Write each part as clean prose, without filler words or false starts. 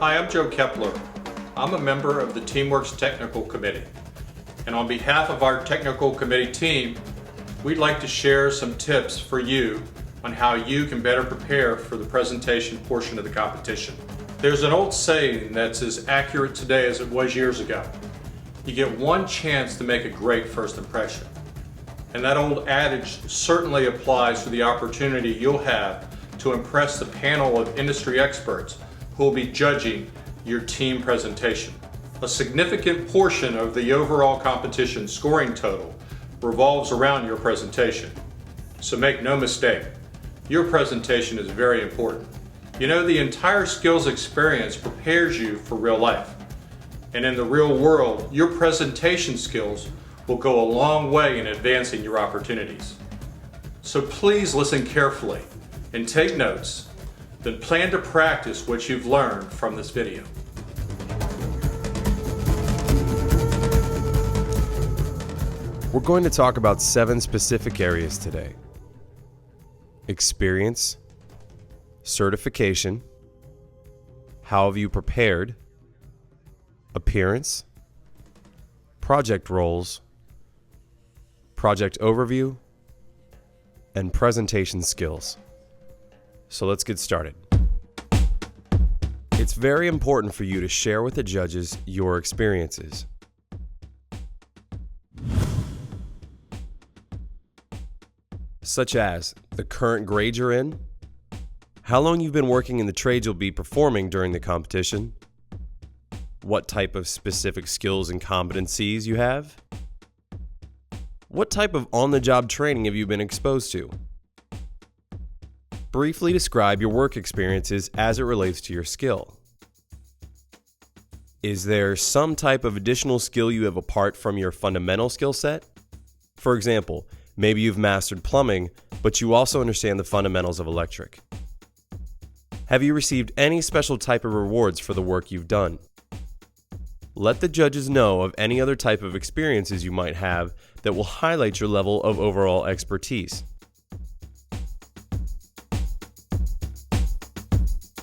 Hi, I'm Joe Kepler. I'm a member of the TeamWorks Technical Committee. And on behalf of our Technical Committee team, we'd like to share some tips for you on how you can better prepare for the presentation portion of the competition. There's an old saying that's as accurate today as it was years ago. You get one chance to make a great first impression. And that old adage certainly applies to the opportunity you'll have to impress the panel of industry experts who will be judging your team presentation. A significant portion of the overall competition scoring total revolves around your presentation. So make no mistake, your presentation is very important. You know, the entire skills experience prepares you for real life. And in the real world, your presentation skills will go a long way in advancing your opportunities. So please listen carefully and take notes, then plan to practice what you've learned from this video. We're going to talk about 7 specific areas today: experience, certification, how have you prepared, appearance, project roles, project overview, and presentation skills. So let's get started. It's very important for you to share with the judges your experiences. Such as the current grade you're in, how long you've been working in the trades you'll be performing during the competition, what type of specific skills and competencies you have, what type of on-the-job training have you been exposed to. Briefly describe your work experiences as it relates to your skill. Is there some type of additional skill you have apart from your fundamental skill set? For example, maybe you've mastered plumbing, but you also understand the fundamentals of electric. Have you received any special type of rewards for the work you've done? Let the judges know of any other type of experiences you might have that will highlight your level of overall expertise.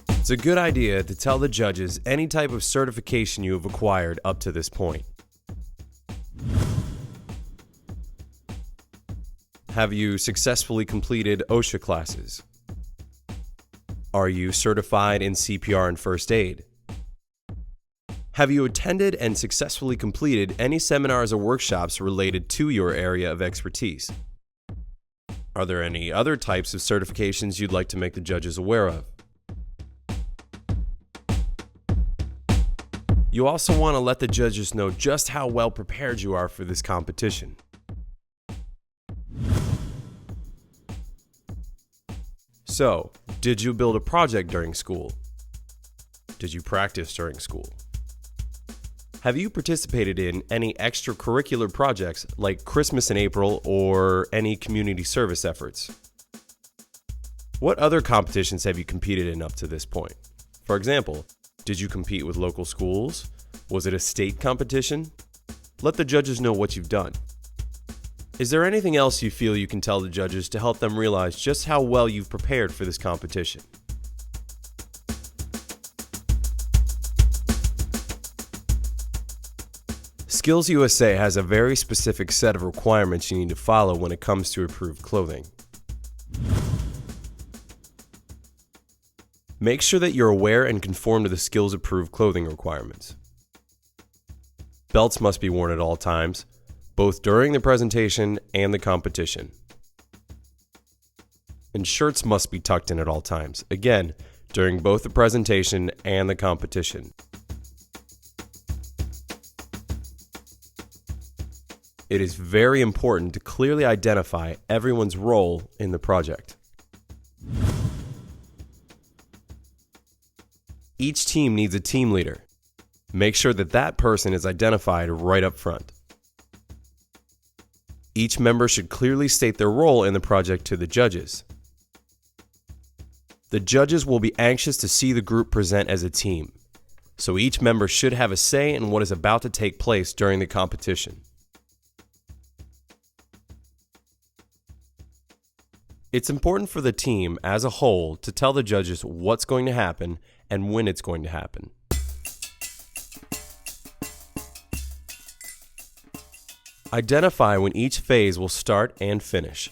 It's a good idea to tell the judges any type of certification you have acquired up to this point. Have you successfully completed OSHA classes? Are you certified in CPR and first aid? Have you attended and successfully completed any seminars or workshops related to your area of expertise? Are there any other types of certifications you'd like to make the judges aware of? You also want to let the judges know just how well prepared you are for this competition. So, did you build a project during school? Did you practice during school? Have you participated in any extracurricular projects like Christmas in April or any community service efforts? What other competitions have you competed in up to this point? For example, did you compete with local schools? Was it a state competition? Let the judges know what you've done. Is there anything else you feel you can tell the judges to help them realize just how well you've prepared for this competition? Skills USA has a very specific set of requirements you need to follow when it comes to approved clothing. Make sure that you're aware and conform to the skills approved clothing requirements. Belts must be worn at all times, both during the presentation and the competition. And shirts must be tucked in at all times, again, during both the presentation and the competition. It is very important to clearly identify everyone's role in the project. Each team needs a team leader. Make sure that that person is identified right up front. Each member should clearly state their role in the project to the judges. The judges will be anxious to see the group present as a team, so each member should have a say in what is about to take place during the competition. It's important for the team as a whole to tell the judges what's going to happen and when it's going to happen. Identify when each phase will start and finish.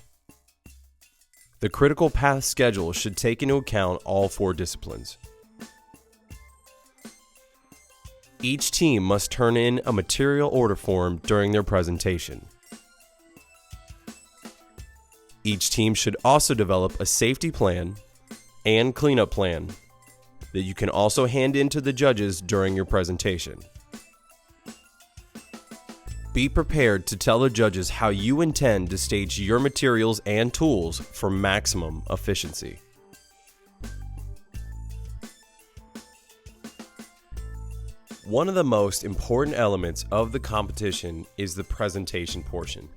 The critical path schedule should take into account all 4 disciplines. Each team must turn in a material order form during their presentation. Each team should also develop a safety plan and cleanup plan that you can also hand in to the judges during your presentation. Be prepared to tell the judges how you intend to stage your materials and tools for maximum efficiency. One of the most important elements of the competition is the presentation portion.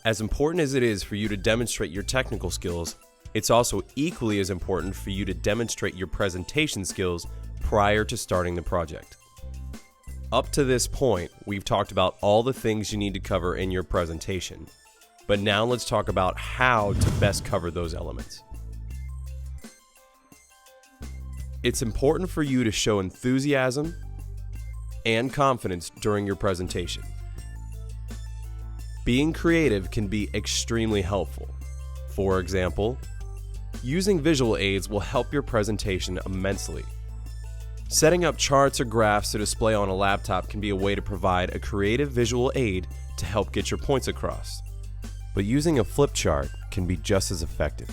As important as it is for you to demonstrate your technical skills, it's also equally as important for you to demonstrate your presentation skills prior to starting the project. Up to this point, we've talked about all the things you need to cover in your presentation, but now let's talk about how to best cover those elements. It's important for you to show enthusiasm and confidence during your presentation. Being creative can be extremely helpful. For example, using visual aids will help your presentation immensely. Setting up charts or graphs to display on a laptop can be a way to provide a creative visual aid to help get your points across. But using a flip chart can be just as effective.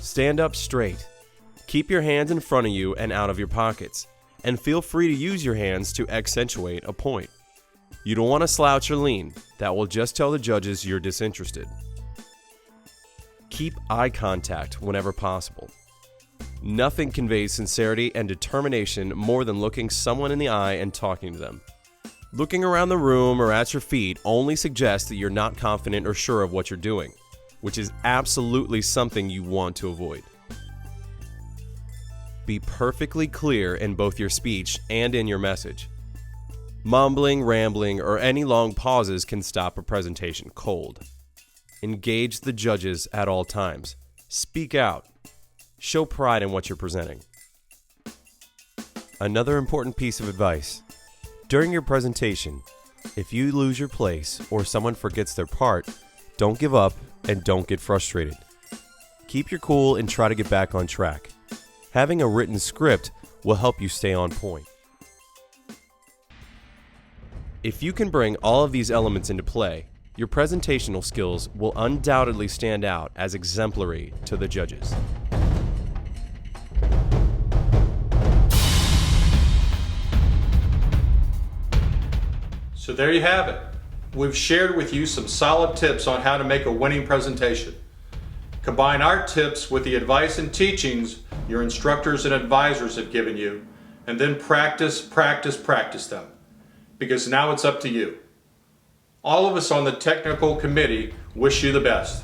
Stand up straight. Keep your hands in front of you and out of your pockets, and feel free to use your hands to accentuate a point. You don't want to slouch or lean. That will just tell the judges you're disinterested. Keep eye contact whenever possible. Nothing conveys sincerity and determination more than looking someone in the eye and talking to them. Looking around the room or at your feet only suggests that you're not confident or sure of what you're doing, which is absolutely something you want to avoid. Be perfectly clear in both your speech and in your message. Mumbling, rambling, or any long pauses can stop a presentation cold. Engage the judges at all times. Speak out. Show pride in what you're presenting. Another important piece of advice. During your presentation, if you lose your place or someone forgets their part, don't give up and don't get frustrated. Keep your cool and try to get back on track. Having a written script will help you stay on point. If you can bring all of these elements into play, your presentational skills will undoubtedly stand out as exemplary to the judges. So there you have it. We've shared with you some solid tips on how to make a winning presentation. Combine our tips with the advice and teachings your instructors and advisors have given you, and then practice them, because now it's up to you. All of us on the technical committee wish you the best.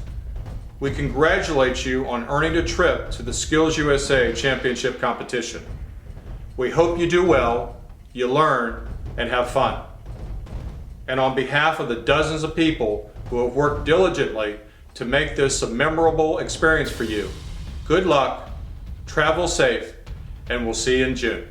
We congratulate you on earning a trip to the Skills USA Championship competition. We hope you do well, you learn, and have fun. And on behalf of the dozens of people who have worked diligently to make this a memorable experience for you, good luck, travel safe, and we'll see you in June.